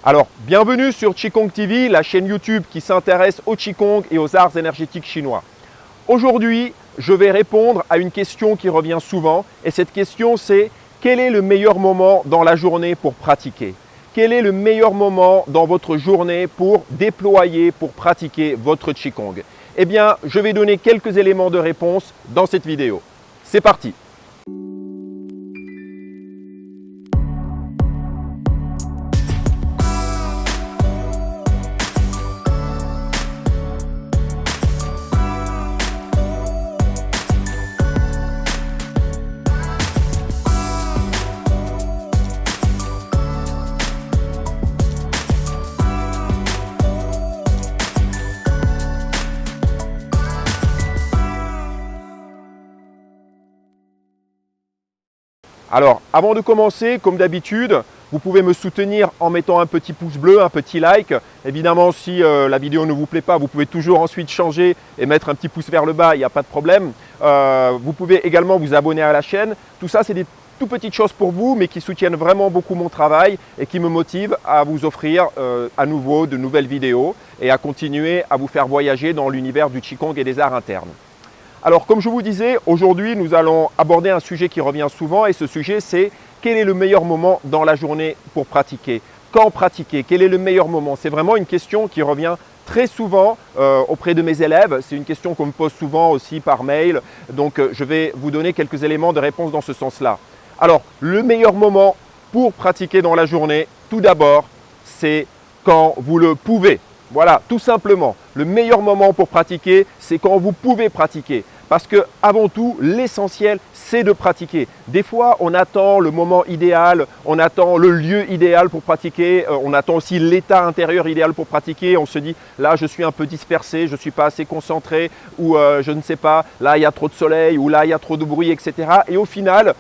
Alors, bienvenue sur Qigong TV, la chaîne YouTube qui s'intéresse au Qigong et aux arts énergétiques chinois. Aujourd'hui, je vais répondre à une question qui revient souvent et cette question c'est quel est le meilleur moment dans la journée pour pratiquer? Quel est le meilleur moment dans votre journée pour déployer, pour pratiquer votre Qigong? Eh bien, je vais donner quelques éléments de réponse dans cette vidéo. C'est parti! Alors, avant de commencer, comme d'habitude, vous pouvez me soutenir en mettant un petit pouce bleu, un petit like. Évidemment, si la vidéo ne vous plaît pas, vous pouvez toujours ensuite changer et mettre un petit pouce vers le bas, il n'y a pas de problème. Vous pouvez également vous abonner à la chaîne. Tout ça, c'est des tout petites choses pour vous, mais qui soutiennent vraiment beaucoup mon travail et qui me motivent à vous offrir à nouveau de nouvelles vidéos et à continuer à vous faire voyager dans l'univers du Qigong et des arts internes. Alors, comme je vous disais, aujourd'hui, nous allons aborder un sujet qui revient souvent et ce sujet, c'est quel est le meilleur moment dans la journée pour pratiquer? Quand pratiquer? Quel est le meilleur moment? C'est vraiment une question qui revient très souvent auprès de mes élèves. C'est une question qu'on me pose souvent aussi par mail. Donc, je vais vous donner quelques éléments de réponse dans ce sens-là. Alors, le meilleur moment pour pratiquer dans la journée, tout d'abord, c'est quand vous le pouvez. Voilà, tout simplement. Le meilleur moment pour pratiquer, c'est quand vous pouvez pratiquer. Parce que, avant tout, l'essentiel, c'est de pratiquer. Des fois, on attend le moment idéal, on attend le lieu idéal pour pratiquer, on attend aussi l'état intérieur idéal pour pratiquer. On se dit, là, je suis un peu dispersé, je ne suis pas assez concentré, ou je ne sais pas, là, il y a trop de soleil, ou là, il y a trop de bruit, etc. Et au final,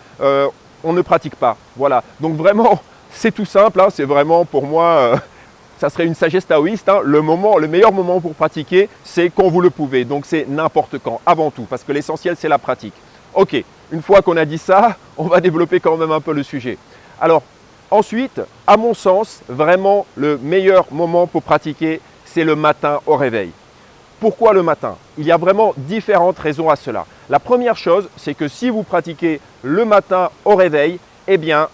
on ne pratique pas. Voilà. Donc, vraiment, c'est tout simple. Hein, c'est vraiment, pour moi… ça serait une sagesse taoïste, hein. Le meilleur moment pour pratiquer, c'est quand vous le pouvez. Donc, c'est n'importe quand, avant tout, parce que l'essentiel, c'est la pratique. Ok, une fois qu'on a dit ça, on va développer quand même un peu le sujet. Alors, ensuite, à mon sens, vraiment, le meilleur moment pour pratiquer, c'est le matin au réveil. Pourquoi le matin? Il y a vraiment différentes raisons à cela. La première chose, c'est que si vous pratiquez le matin au réveil, eh bien,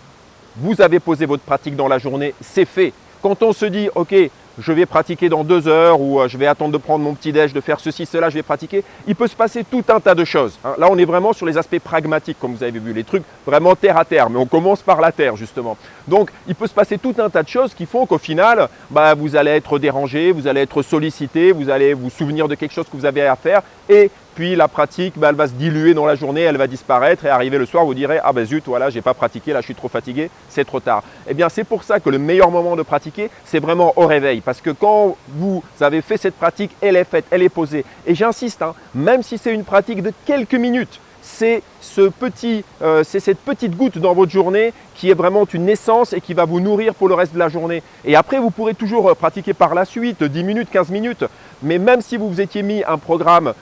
vous avez posé votre pratique dans la journée, c'est fait. Quand on se dit, ok, je vais pratiquer dans 2 heures ou je vais attendre de prendre mon petit-déj, de faire ceci, cela, je vais pratiquer, il peut se passer tout un tas de choses. Hein. Là, on est vraiment sur les aspects pragmatiques, comme vous avez vu, les trucs vraiment terre à terre, mais on commence par la terre, justement. Donc, il peut se passer tout un tas de choses qui font qu'au final, vous allez être dérangé, vous allez être sollicité, vous allez vous souvenir de quelque chose que vous avez à faire et puis la pratique, elle va se diluer dans la journée, elle va disparaître et arriver le soir, vous direz « Ah ben zut, voilà, j'ai pas pratiqué, là je suis trop fatigué, c'est trop tard ». Eh bien, c'est pour ça que le meilleur moment de pratiquer, c'est vraiment au réveil. Parce que quand vous avez fait cette pratique, elle est faite, elle est posée. Et j'insiste, hein, même si c'est une pratique de quelques minutes, c'est cette petite goutte dans votre journée qui est vraiment une essence et qui va vous nourrir pour le reste de la journée. Et après, vous pourrez toujours pratiquer par la suite, 10 minutes, 15 minutes. Mais même si vous vous étiez mis un programme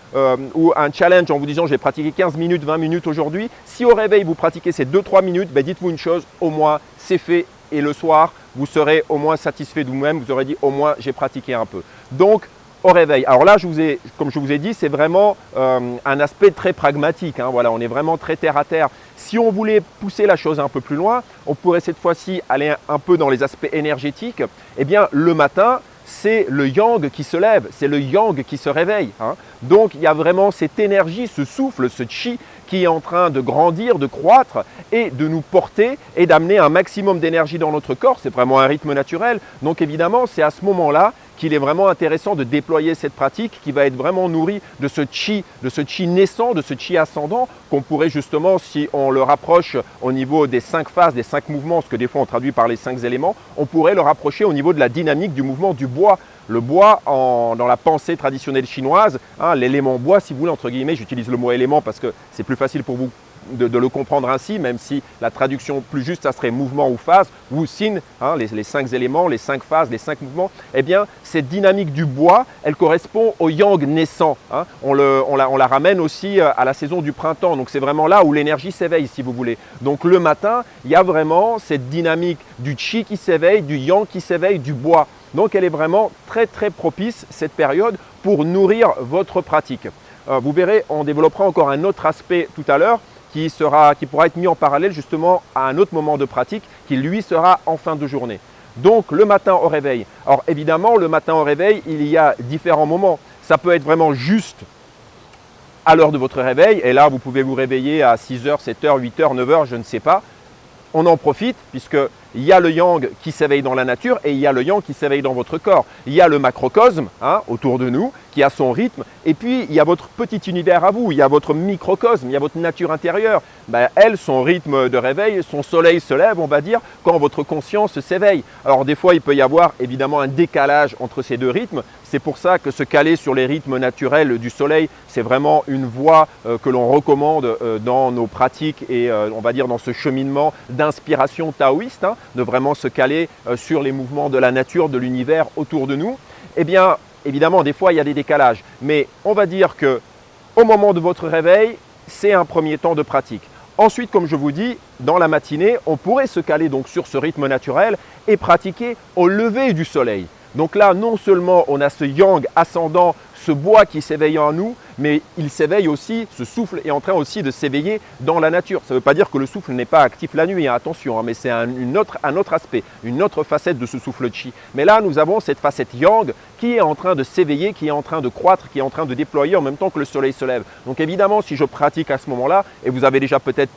ou un challenge en vous disant « je vais pratiquer 15 minutes, 20 minutes aujourd'hui », si au réveil, vous pratiquez ces 2-3 minutes, dites-vous une chose, au moins c'est fait et le soir, vous serez au moins satisfait de vous-même, vous aurez dit « au moins j'ai pratiqué un peu ». Donc, au réveil. Alors là, comme je vous ai dit, c'est vraiment un aspect très pragmatique. Hein, voilà, on est vraiment très terre à terre. Si on voulait pousser la chose un peu plus loin, on pourrait cette fois-ci aller un peu dans les aspects énergétiques. Eh bien, le matin, c'est le yang qui se lève, c'est le yang qui se réveille. Hein. Donc, il y a vraiment cette énergie, ce souffle, ce chi qui est en train de grandir, de croître et de nous porter et d'amener un maximum d'énergie dans notre corps. C'est vraiment un rythme naturel. Donc, évidemment, c'est à ce moment-là qu'il est vraiment intéressant de déployer cette pratique qui va être vraiment nourrie de ce chi naissant, de ce chi ascendant qu'on pourrait justement, si on le rapproche au niveau des 5 phases, des 5 mouvements, ce que des fois on traduit par les 5 éléments, on pourrait le rapprocher au niveau de la dynamique du mouvement du bois. Le bois, dans la pensée traditionnelle chinoise, hein, l'élément bois, si vous voulez, entre guillemets, j'utilise le mot élément parce que c'est plus facile pour vous de le comprendre ainsi, même si la traduction plus juste, ça serait mouvement ou phase, ou sin, hein, les 5 éléments, les 5 phases, les 5 mouvements. Eh bien, cette dynamique du bois, elle correspond au yang naissant. Hein. On la ramène aussi à la saison du printemps. Donc, c'est vraiment là où l'énergie s'éveille, si vous voulez. Donc, le matin, il y a vraiment cette dynamique du chi qui s'éveille, du yang qui s'éveille, du bois. Donc, elle est vraiment très, très propice, cette période, pour nourrir votre pratique. Vous verrez, on développera encore un autre aspect tout à l'heure qui pourra être mis en parallèle justement à un autre moment de pratique qui, lui, sera en fin de journée. Donc, le matin au réveil. Alors, évidemment, le matin au réveil, il y a différents moments. Ça peut être vraiment juste à l'heure de votre réveil. Et là, vous pouvez vous réveiller à 6h, 7h, 8h, 9h, je ne sais pas. On en profite puisqu'il y a le yang qui s'éveille dans la nature et il y a le yang qui s'éveille dans votre corps. Il y a le macrocosme autour de nous qui a son rythme et puis il y a votre petit univers à vous, il y a votre microcosme, il y a votre nature intérieure. Elle, son rythme de réveil, son soleil se lève, on va dire, quand votre conscience s'éveille. Alors des fois, il peut y avoir évidemment un décalage entre ces deux rythmes. C'est pour ça que se caler sur les rythmes naturels du soleil, c'est vraiment une voie que l'on recommande dans nos pratiques et on va dire dans ce cheminement d'inspiration taoïste, de vraiment se caler sur les mouvements de la nature, de l'univers autour de nous. Eh bien, évidemment, des fois, il y a des décalages. Mais on va dire qu'au moment de votre réveil, c'est un premier temps de pratique. Ensuite, comme je vous dis, dans la matinée, on pourrait se caler donc sur ce rythme naturel et pratiquer au lever du soleil. Donc là, non seulement on a ce yang ascendant, ce bois qui s'éveille en nous, mais il s'éveille aussi, ce souffle est en train aussi de s'éveiller dans la nature. Ça ne veut pas dire que le souffle n'est pas actif la nuit, attention, mais c'est un autre aspect, une autre facette de ce souffle chi. Mais là, nous avons cette facette yang qui est en train de s'éveiller, qui est en train de croître, qui est en train de déployer en même temps que le soleil se lève. Donc évidemment, si je pratique à ce moment-là, et vous avez déjà peut-être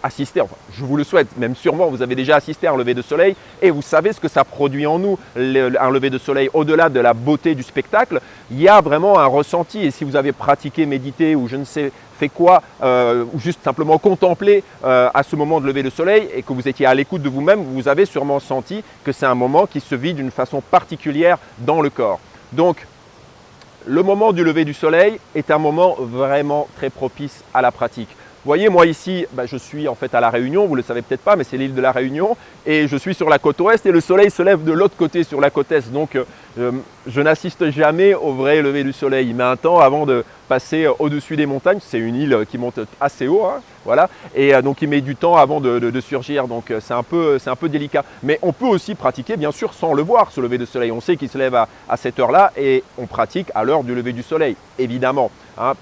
assisté, enfin je vous le souhaite, même sûrement, vous avez déjà assisté à un lever de soleil et vous savez ce que ça produit en nous, un lever de soleil, au-delà de la beauté du spectacle, il y a vraiment un ressenti. Et si vous avez pratiqué, médité ou je ne sais fait quoi, ou juste simplement contemplé à ce moment de lever de soleil et que vous étiez à l'écoute de vous-même, vous avez sûrement senti que c'est un moment qui se vit d'une façon particulière dans le corps. Donc, le moment du lever du soleil est un moment vraiment très propice à la pratique. Vous voyez, moi ici, je suis en fait à La Réunion, vous ne le savez peut-être pas, mais c'est l'île de La Réunion et je suis sur la côte ouest et le soleil se lève de l'autre côté sur la côte est. Donc, je n'assiste jamais au vrai lever du soleil. Il met un temps avant de passer au-dessus des montagnes. C'est une île qui monte assez haut, voilà. Et donc, il met du temps avant de surgir. Donc, c'est un peu délicat. Mais on peut aussi pratiquer, bien sûr, sans le voir, ce lever de soleil. On sait qu'il se lève à cette heure-là et on pratique à l'heure du lever du soleil, évidemment.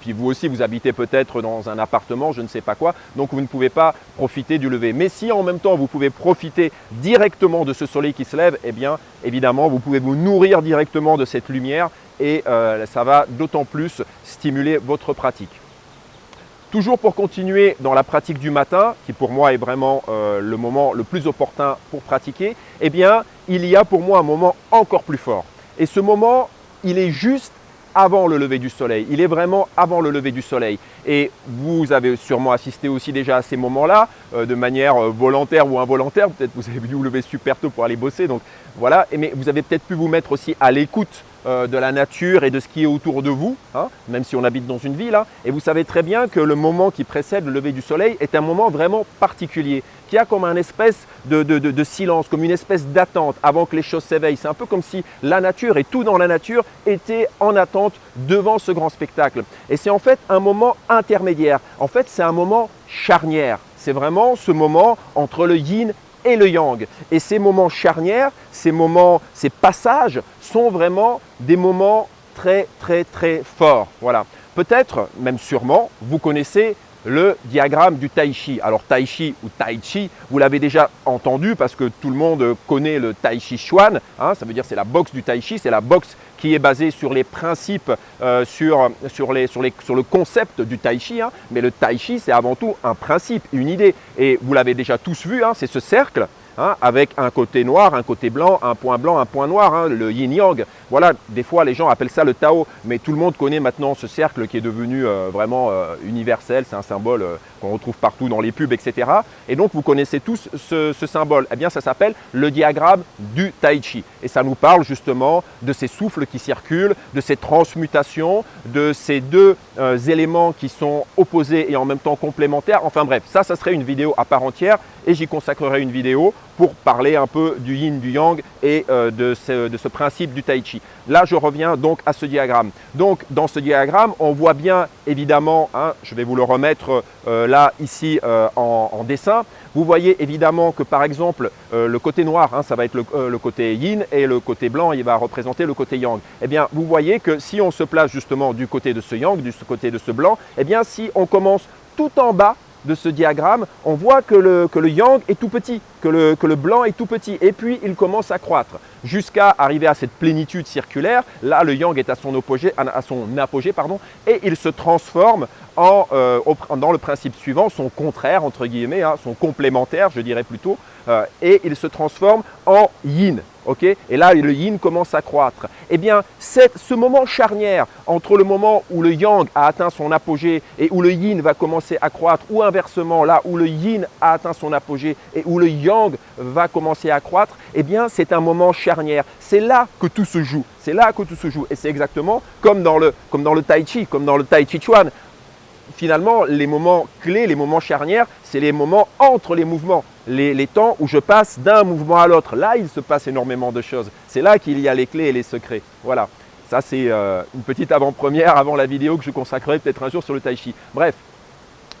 Puis vous aussi, vous habitez peut-être dans un appartement, je ne sais pas quoi, donc vous ne pouvez pas profiter du lever. Mais si en même temps, vous pouvez profiter directement de ce soleil qui se lève, eh bien, évidemment, vous pouvez vous nourrir directement de cette lumière et ça va d'autant plus stimuler votre pratique. Toujours pour continuer dans la pratique du matin, qui pour moi est vraiment le moment le plus opportun pour pratiquer, eh bien, il y a pour moi un moment encore plus fort. Et ce moment, il est juste avant le lever du soleil. Il est vraiment avant le lever du soleil. Et vous avez sûrement assisté aussi déjà à ces moments-là, de manière volontaire ou involontaire. Peut-être vous avez dû vous lever super tôt pour aller bosser. Donc voilà. Mais vous avez peut-être pu vous mettre aussi à l'écoute de la nature et de ce qui est autour de vous, même si on habite dans une ville. Et vous savez très bien que le moment qui précède le lever du soleil est un moment vraiment particulier, qui a comme un espèce de silence, comme une espèce d'attente avant que les choses s'éveillent. C'est un peu comme si la nature et tout dans la nature était en attente devant ce grand spectacle. Et c'est en fait un moment intermédiaire. En fait, c'est un moment charnière. C'est vraiment ce moment entre le yin et le yang. Et ces moments charnières, ces passages sont vraiment des moments très, très, très forts. Voilà. Peut-être, même sûrement, vous connaissez le diagramme du Tai Chi. Alors Tai Chi ou Tai Chi, vous l'avez déjà entendu parce que tout le monde connaît le Tai Chi Chuan. Ça veut dire c'est la boxe du Tai Chi, c'est la boxe qui est basée sur les principes, sur le concept du Tai Chi. Mais le Tai Chi, c'est avant tout un principe, une idée. Et vous l'avez déjà tous vu, c'est ce cercle hein, avec un côté noir, un côté blanc, un point noir, hein, le yin-yang. Voilà, des fois les gens appellent ça le Tao, mais tout le monde connaît maintenant ce cercle qui est devenu vraiment universel, c'est un symbole qu'on retrouve partout dans les pubs, etc. Et donc vous connaissez tous ce symbole, eh bien ça s'appelle le diagramme du Tai Chi. Et ça nous parle justement de ces souffles qui circulent, de ces transmutations, de ces deux éléments qui sont opposés et en même temps complémentaires. Enfin bref, ça serait une vidéo à part entière et j'y consacrerai une vidéo pour parler un peu du yin, du yang et de ce principe du Tai Chi. Là, je reviens donc à ce diagramme. Donc, dans ce diagramme, on voit bien évidemment, hein, je vais vous le remettre là, ici, en dessin. Vous voyez évidemment que par exemple, le côté noir, hein, ça va être le côté yin et le côté blanc, il va représenter le côté yang. Eh bien, vous voyez que si on se place justement du côté de ce yang, du côté de ce blanc, eh bien, si on commence tout en bas de ce diagramme, on voit que le yang est tout petit, que le blanc est tout petit et puis il commence à croître jusqu'à arriver à cette plénitude circulaire. Là, le yang est à son apogée et il se transforme dans le principe suivant, son contraire entre guillemets, hein, son complémentaire je dirais plutôt, et il se transforme en yin. Okay, et là, le yin commence à croître. Eh bien, ce moment charnière entre le moment où le yang a atteint son apogée et où le yin va commencer à croître, ou inversement, là où le yin a atteint son apogée et où le yang va commencer à croître, eh bien, c'est un moment charnière. C'est là que tout se joue. C'est là que tout se joue. Et c'est exactement comme dans le Tai Chi, comme dans le Tai Chi Chuan. Finalement, les moments clés, les moments charnières, c'est les moments entre les mouvements, les temps où je passe d'un mouvement à l'autre. Là, il se passe énormément de choses. C'est là qu'il y a les clés et les secrets. Voilà, ça c'est une petite avant-première avant la vidéo que je consacrerai peut-être un jour sur le Tai Chi. Bref,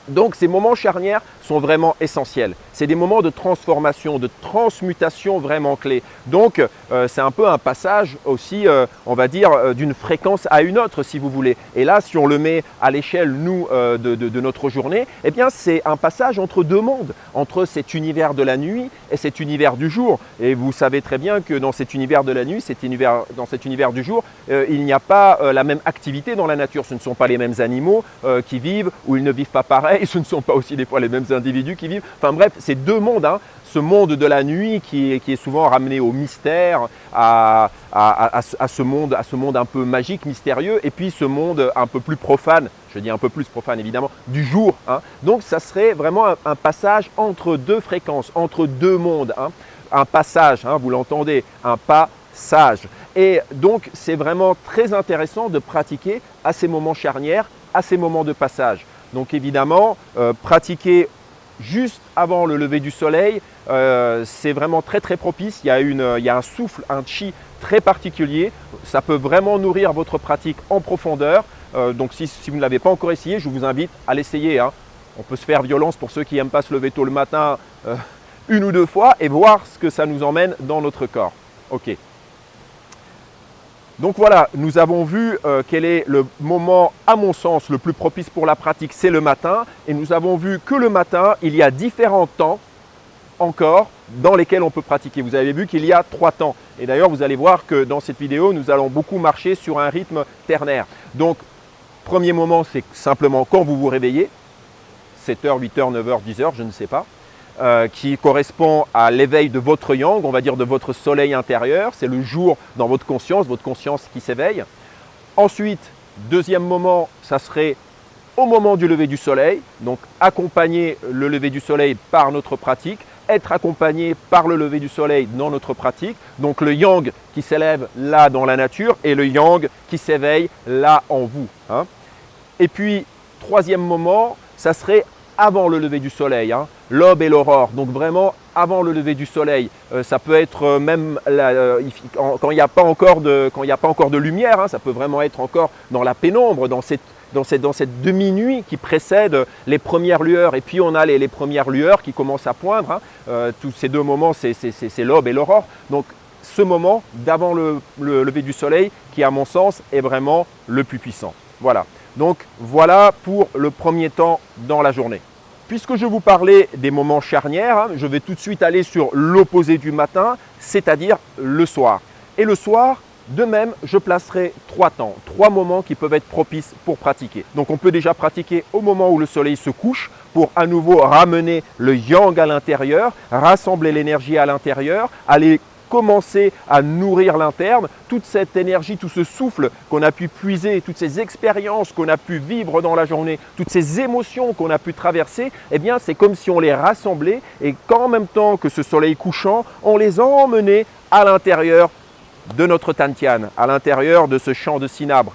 donc ces moments charnières sont vraiment essentiels. C'est des moments de transformation, de transmutation vraiment clés. Donc c'est un peu un passage aussi, on va dire, d'une fréquence à une autre si vous voulez. Et là, si on le met à l'échelle, nous, de notre journée, eh bien c'est un passage entre deux mondes, entre cet univers de la nuit et cet univers du jour. Et vous savez très bien que dans cet univers de la nuit, dans cet univers du jour, il n'y a pas la même activité dans la nature. Ce ne sont pas les mêmes animaux qui vivent ou ils ne vivent pas pareil. Ce ne sont pas aussi des fois les mêmes individus qui vivent. Enfin bref, c'est deux mondes. Hein. Ce monde de la nuit qui est souvent ramené au mystère, à ce monde un peu magique, mystérieux, et puis ce monde un peu plus profane, je dis un peu plus profane évidemment, du jour. Hein. Donc ça serait vraiment un passage entre deux fréquences, entre deux mondes. Hein. Un passage, hein, vous l'entendez, un passage. Et donc c'est vraiment très intéressant de pratiquer à ces moments charnières, à ces moments de passage. Donc évidemment, pratiquer juste avant le lever du soleil, c'est vraiment très très propice. Il y a un souffle, un chi très particulier. Ça peut vraiment nourrir votre pratique en profondeur. Donc si vous ne l'avez pas encore essayé, je vous invite à l'essayer. Hein. On peut se faire violence pour ceux qui n'aiment pas se lever tôt le matin une ou deux fois et voir ce que ça nous emmène dans notre corps. Ok. Donc voilà, nous avons vu quel est le moment, à mon sens, le plus propice pour la pratique, c'est le matin. Et nous avons vu que le matin, il y a différents temps encore dans lesquels on peut pratiquer. Vous avez vu qu'il y a 3 temps. Et d'ailleurs, vous allez voir que dans cette vidéo, nous allons beaucoup marcher sur un rythme ternaire. Donc, premier moment, c'est simplement quand vous vous réveillez, 7h, 8h, 9h, 10h, je ne sais pas. Qui correspond à l'éveil de votre yang, on va dire de votre soleil intérieur. C'est le jour dans votre conscience qui s'éveille. Ensuite, deuxième moment, ça serait au moment du lever du soleil. Donc, accompagner le lever du soleil par notre pratique, être accompagné par le lever du soleil dans notre pratique. Donc, le yang qui s'élève là dans la nature et le yang qui s'éveille là en vous. Hein. Et puis, troisième moment, ça serait avant le lever du soleil, hein, l'aube et l'aurore. Donc vraiment avant le lever du soleil. Ça peut être même quand il n'y a pas encore de lumière, hein, ça peut vraiment être encore dans la pénombre, dans cette demi-nuit qui précède les premières lueurs. Et puis on a les premières lueurs qui commencent à poindre. Hein. Tous ces deux moments, c'est l'aube et l'aurore. Donc ce moment d'avant le lever du soleil qui, à mon sens, est vraiment le plus puissant. Voilà. Donc voilà pour le premier temps dans la journée. Puisque je vous parlais des moments charnières, hein, je vais tout de suite aller sur l'opposé du matin, c'est-à-dire le soir. Et le soir, De même, je placerai 3 temps, 3 moments qui peuvent être propices pour pratiquer. Donc on peut déjà pratiquer au moment où le soleil se couche pour à nouveau ramener le yang à l'intérieur, rassembler l'énergie à l'intérieur, aller commencer à nourrir l'interne, toute cette énergie, tout ce souffle qu'on a pu puiser, toutes ces expériences qu'on a pu vivre dans la journée, toutes ces émotions qu'on a pu traverser, eh bien c'est comme si on les rassemblait et qu'en même temps que ce soleil couchant, on les emmenait à l'intérieur de notre Tantian, à l'intérieur de ce champ de cinabre,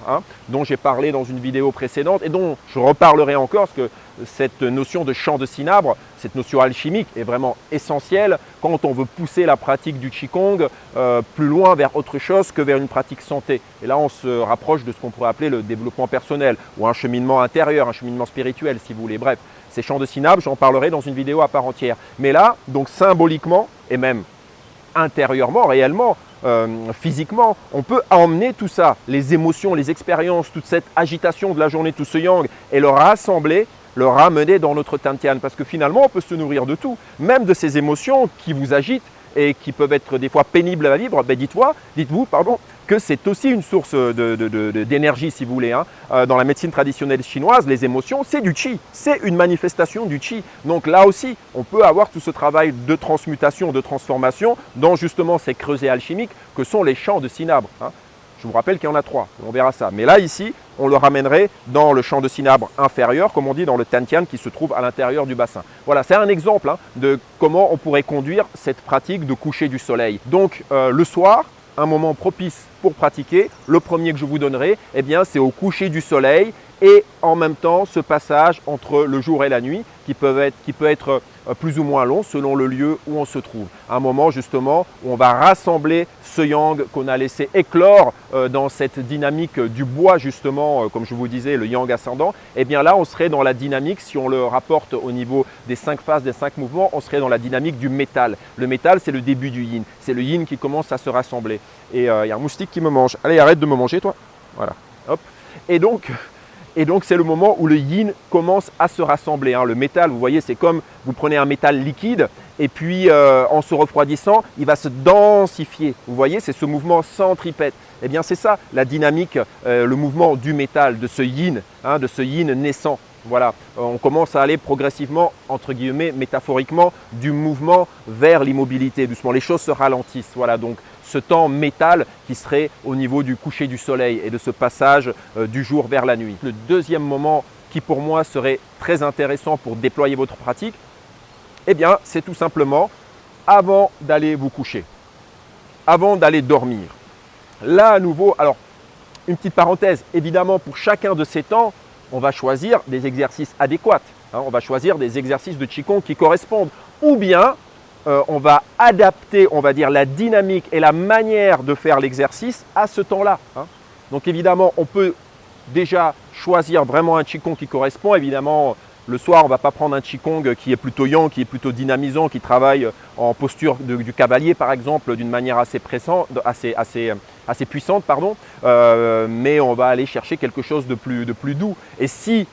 dont j'ai parlé dans une vidéo précédente et dont je reparlerai encore parce que cette notion de champ de cinabre, cette notion alchimique est vraiment essentielle quand on veut pousser la pratique du Qigong plus loin vers autre chose que vers une pratique santé. Et là, on se rapproche de ce qu'on pourrait appeler le développement personnel ou un cheminement intérieur, un cheminement spirituel si vous voulez. Bref, ces champs de cinabre, j'en parlerai dans une vidéo à part entière. Mais là, donc symboliquement et même intérieurement, réellement, physiquement, on peut emmener tout ça, les émotions, les expériences, toute cette agitation de la journée, tout ce yang, et le rassembler, le ramener dans notre Tantian. Parce que finalement, on peut se nourrir de tout, même de ces émotions qui vous agitent et qui peuvent être des fois pénibles à vivre. Ben dites-vous que c'est aussi une source d'énergie, si vous voulez. Dans la médecine traditionnelle chinoise, les émotions, c'est du qi, c'est une manifestation du qi. Donc là aussi, on peut avoir tout ce travail de transmutation, de transformation dans justement ces creusets alchimiques que sont les champs de cinabre. Je vous rappelle qu'il y en a 3, on verra ça. Mais là, ici, on le ramènerait dans le champ de cinabre inférieur, comme on dit dans le Tantian qui se trouve à l'intérieur du bassin. Voilà, c'est un exemple de comment on pourrait conduire cette pratique de coucher du soleil. Donc, le soir, un moment propice pour pratiquer, le premier que je vous donnerai, eh bien, c'est au coucher du soleil et en même temps ce passage entre le jour et la nuit qui peut être plus ou moins long selon le lieu où on se trouve. Un moment justement où on va rassembler ce yang qu'on a laissé éclore dans cette dynamique du bois justement, comme je vous disais, le yang ascendant. Et bien là, on serait dans la dynamique, si on le rapporte au niveau des 5 phases, des 5 mouvements, on serait dans la dynamique du métal. Le métal, c'est le début du yin. C'est le yin qui commence à se rassembler. Et il y a un moustique qui me mange. Allez, arrête de me manger, toi. Voilà. Hop. Et donc, c'est le moment où le yin commence à se rassembler. Le métal, vous voyez, c'est comme vous prenez un métal liquide et puis en se refroidissant, il va se densifier. Vous voyez, c'est ce mouvement centripète. Eh bien, c'est ça la dynamique, le mouvement du métal, de ce yin naissant. Voilà, on commence à aller progressivement, entre guillemets, métaphoriquement, du mouvement vers l'immobilité. Doucement, les choses se ralentissent. Voilà, donc ce temps métal qui serait au niveau du coucher du soleil et de ce passage du jour vers la nuit. Le deuxième moment qui pour moi serait très intéressant pour déployer votre pratique, eh bien, c'est tout simplement avant d'aller vous coucher, avant d'aller dormir. Là, à nouveau, alors, une petite parenthèse, évidemment, pour chacun de ces temps, on va choisir des exercices adéquats. On va choisir des exercices de Qigong qui correspondent. Ou bien, on va adapter, on va dire, la dynamique et la manière de faire l'exercice à ce temps-là. Donc évidemment, on peut déjà choisir vraiment un Qigong qui correspond. Évidemment, le soir, on ne va pas prendre un Qigong qui est plutôt yang, qui est plutôt dynamisant, qui travaille en posture du cavalier, par exemple, d'une manière assez puissante, mais on va aller chercher quelque chose de plus doux. Et si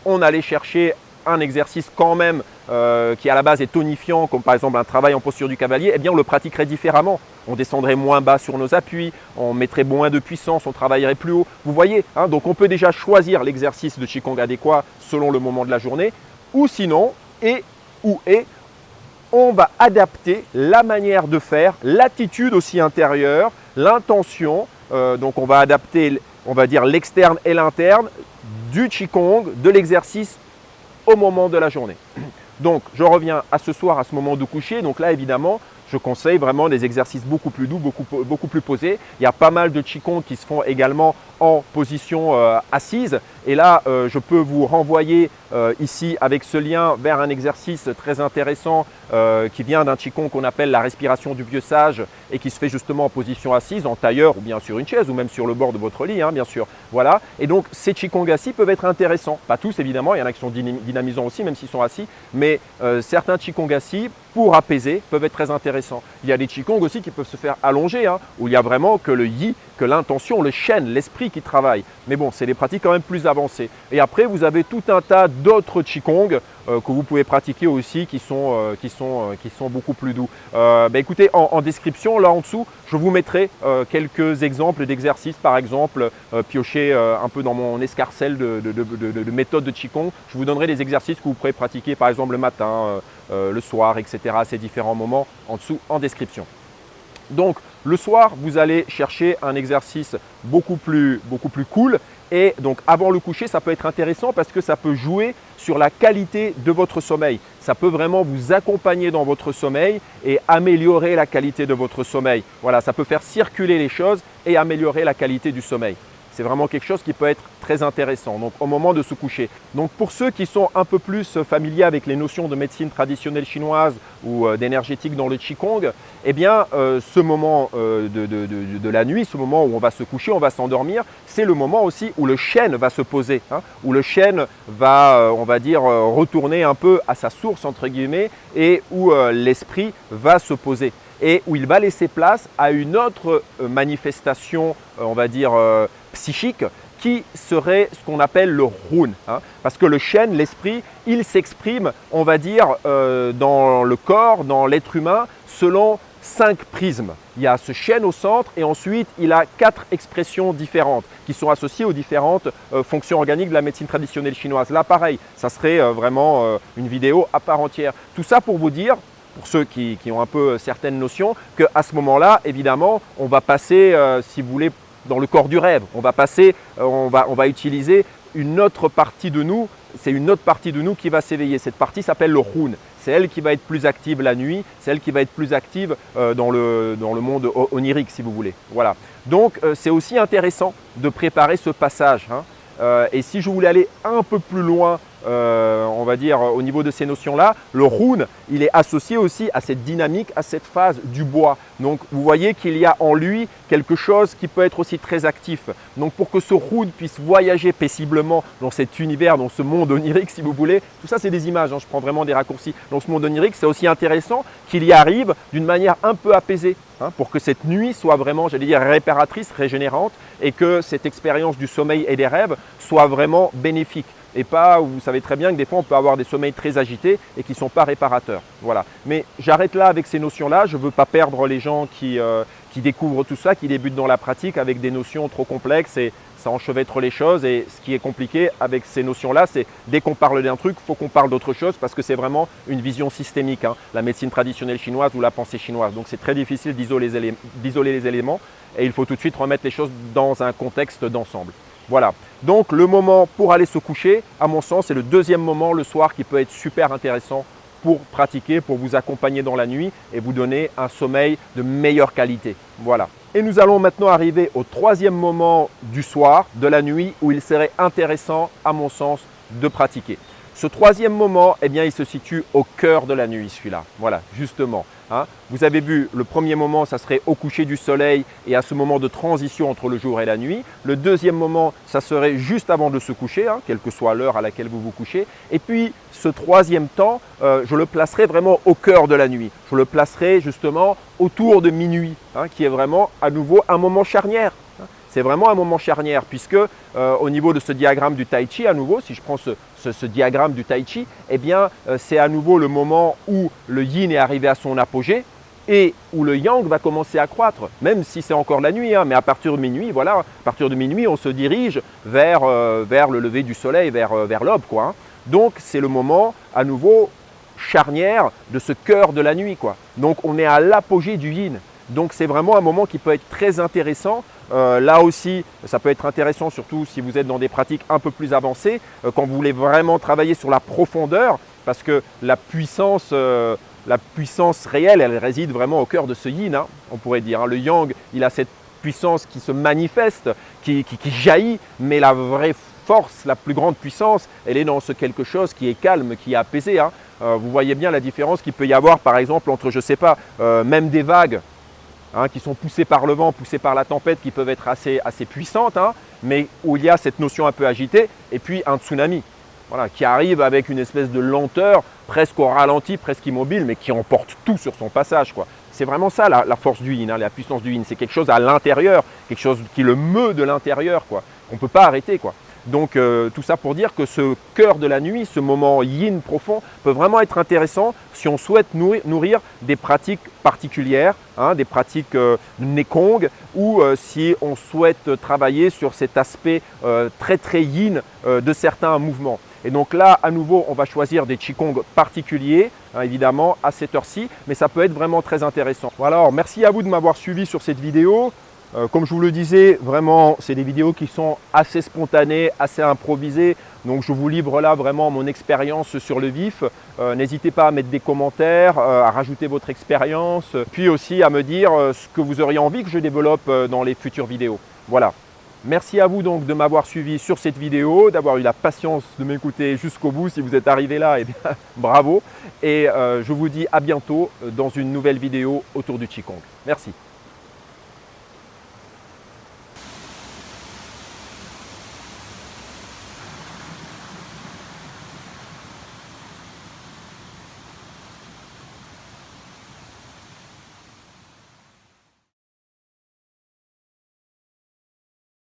on allait chercher un exercice quand même qui à la base est tonifiant, comme par exemple un travail en posture du cavalier, eh bien on le pratiquerait différemment. On descendrait moins bas sur nos appuis, on mettrait moins de puissance, on travaillerait plus haut. Vous voyez, donc on peut déjà choisir l'exercice de Qigong adéquat selon le moment de la journée, ou sinon, on va adapter la manière de faire, l'attitude aussi intérieure, l'intention. Donc on va adapter, on va dire l'externe et l'interne du Qigong, de l'exercice au moment de la journée. Donc, je reviens à ce soir, à ce moment de coucher. Donc là, évidemment, je conseille vraiment des exercices beaucoup plus doux, beaucoup plus posés. Il y a pas mal de Qigong qui se font également en position assise. Et là, je peux vous renvoyer ici avec ce lien vers un exercice très intéressant qui vient d'un Qigong qu'on appelle la respiration du vieux sage et qui se fait justement en position assise, en tailleur ou bien sur une chaise ou même sur le bord de votre lit, bien sûr. Voilà. Et donc, ces Qigong assis peuvent être intéressants. Pas tous, évidemment. Il y en a qui sont dynamisants aussi, même s'ils sont assis. Mais certains Qigong assis, pour apaiser, peuvent être très intéressants. Il y a des Qigong aussi qui peuvent se faire allonger, où il y a vraiment que le yi que l'intention, le shen, l'esprit qui travaille. Mais bon, c'est des pratiques quand même plus avancées. Et après, vous avez tout un tas d'autres qigong que vous pouvez pratiquer aussi qui sont beaucoup plus doux. Écoutez, en description, là en dessous, je vous mettrai quelques exemples d'exercices, par exemple, piocher un peu dans mon escarcelle de méthodes de qigong. Je vous donnerai des exercices que vous pourrez pratiquer, par exemple, le matin, le soir, etc. à ces différents moments en dessous en description. Donc, le soir, vous allez chercher un exercice beaucoup plus cool. Et donc, avant le coucher, ça peut être intéressant parce que ça peut jouer sur la qualité de votre sommeil. Ça peut vraiment vous accompagner dans votre sommeil et améliorer la qualité de votre sommeil. Voilà, ça peut faire circuler les choses et améliorer la qualité du sommeil. C'est vraiment quelque chose qui peut être très intéressant, donc au moment de se coucher. Donc pour ceux qui sont un peu plus familiers avec les notions de médecine traditionnelle chinoise ou d'énergétique dans le Qigong, eh bien ce moment de la nuit, ce moment où on va se coucher, on va s'endormir, c'est le moment aussi où le shen va se poser, où le shen va, on va dire, retourner un peu à sa source entre guillemets et où l'esprit va se poser. Et où il va laisser place à une autre manifestation, on va dire, psychique, qui serait ce qu'on appelle le run. Parce que le shen, l'esprit, il s'exprime, on va dire, dans le corps, dans l'être humain, selon 5 prismes. Il y a ce shen au centre et ensuite il a 4 expressions différentes qui sont associées aux différentes fonctions organiques de la médecine traditionnelle chinoise. Là, pareil, ça serait vraiment une vidéo à part entière. Tout ça pour vous dire, pour ceux qui ont un peu certaines notions, qu'à ce moment-là, évidemment, on va passer, si vous voulez, dans le corps du rêve. On va passer, on va utiliser une autre partie de nous, c'est une autre partie de nous qui va s'éveiller. Cette partie s'appelle le run. C'est elle qui va être plus active la nuit, c'est elle qui va être plus active dans le monde onirique, si vous voulez. Voilà. Donc, c'est aussi intéressant de préparer ce passage. Et si je voulais aller un peu plus loin, on va dire au niveau de ces notions-là, le run, il est associé aussi à cette dynamique, à cette phase du bois. Donc vous voyez qu'il y a en lui quelque chose qui peut être aussi très actif. Donc pour que ce run puisse voyager paisiblement dans cet univers, dans ce monde onirique si vous voulez, tout ça c'est des images, je prends vraiment des raccourcis. Dans ce monde onirique, c'est aussi intéressant qu'il y arrive d'une manière un peu apaisée, pour que cette nuit soit vraiment, j'allais dire, réparatrice, régénérante et que cette expérience du sommeil et des rêves soit vraiment bénéfique. Et pas, vous savez très bien que des fois on peut avoir des sommeils très agités et qui ne sont pas réparateurs. Voilà. Mais j'arrête là avec ces notions-là, je ne veux pas perdre les gens qui découvrent tout ça, qui débutent dans la pratique avec des notions trop complexes et ça enchevêtre les choses. Et ce qui est compliqué avec ces notions-là, c'est dès qu'on parle d'un truc, il faut qu'on parle d'autre chose parce que c'est vraiment une vision systémique, la médecine traditionnelle chinoise ou la pensée chinoise. Donc c'est très difficile d'isoler les éléments et il faut tout de suite remettre les choses dans un contexte d'ensemble. Voilà, donc le moment pour aller se coucher, à mon sens, c'est le deuxième moment le soir qui peut être super intéressant pour pratiquer, pour vous accompagner dans la nuit et vous donner un sommeil de meilleure qualité. Voilà. Et nous allons maintenant arriver au troisième moment du soir, de la nuit, où il serait intéressant, à mon sens, de pratiquer. Ce troisième moment, eh bien, il se situe au cœur de la nuit, celui-là. Voilà, justement. Vous avez vu, le premier moment, ça serait au coucher du soleil et à ce moment de transition entre le jour et la nuit. Le deuxième moment, ça serait juste avant de se coucher, quelle que soit l'heure à laquelle vous vous couchez. Et puis, ce troisième temps, je le placerai vraiment au cœur de la nuit. Je le placerai justement autour de minuit, qui est vraiment à nouveau un moment charnière. C'est vraiment un moment charnière puisque au niveau de ce diagramme du Tai Chi, à nouveau, si je prends ce diagramme du Tai Chi, eh bien c'est à nouveau le moment où le yin est arrivé à son apogée et où le yang va commencer à croître, même si c'est encore la nuit, mais à partir de minuit, voilà, à partir de minuit, on se dirige vers le lever du soleil, vers l'aube, quoi. Donc c'est le moment à nouveau charnière de ce cœur de la nuit, quoi. Donc on est à l'apogée du yin. Donc c'est vraiment un moment qui peut être très intéressant. Là aussi, ça peut être intéressant surtout si vous êtes dans des pratiques un peu plus avancées, quand vous voulez vraiment travailler sur la profondeur, parce que la puissance réelle, elle réside vraiment au cœur de ce yin, on pourrait dire. Le yang, il a cette puissance qui se manifeste, qui jaillit, mais la vraie force, la plus grande puissance, elle est dans ce quelque chose qui est calme, qui est apaisé. Vous voyez bien la différence qu'il peut y avoir par exemple entre, je ne sais pas, même des vagues qui sont poussées par le vent, poussées par la tempête, qui peuvent être assez puissantes, mais où il y a cette notion un peu agitée, et puis un tsunami, voilà, qui arrive avec une espèce de lenteur, presque au ralenti, presque immobile, mais qui emporte tout sur son passage, quoi. C'est vraiment ça la force du yin, hein, la puissance du yin. C'est quelque chose à l'intérieur, quelque chose qui le meut de l'intérieur, quoi. On ne peut pas arrêter, quoi. Donc tout ça pour dire que ce cœur de la nuit, ce moment yin profond, peut vraiment être intéressant si on souhaite nourrir des pratiques particulières, hein, des pratiques Nekong, ou si on souhaite travailler sur cet aspect très très yin de certains mouvements. Et donc là, à nouveau, on va choisir des Qigong particuliers, hein, évidemment, à cette heure-ci, mais ça peut être vraiment très intéressant. Voilà, alors merci à vous de m'avoir suivi sur cette vidéo. Comme je vous le disais, vraiment, c'est des vidéos qui sont assez spontanées, assez improvisées. Donc, je vous livre là vraiment mon expérience sur le vif. N'hésitez pas à mettre des commentaires, à rajouter votre expérience, puis aussi à me dire ce que vous auriez envie que je développe dans les futures vidéos. Voilà. Merci à vous donc de m'avoir suivi sur cette vidéo, d'avoir eu la patience de m'écouter jusqu'au bout. Si vous êtes arrivé là, eh bien, bravo. Et je vous dis à bientôt dans une nouvelle vidéo autour du Qigong. Merci.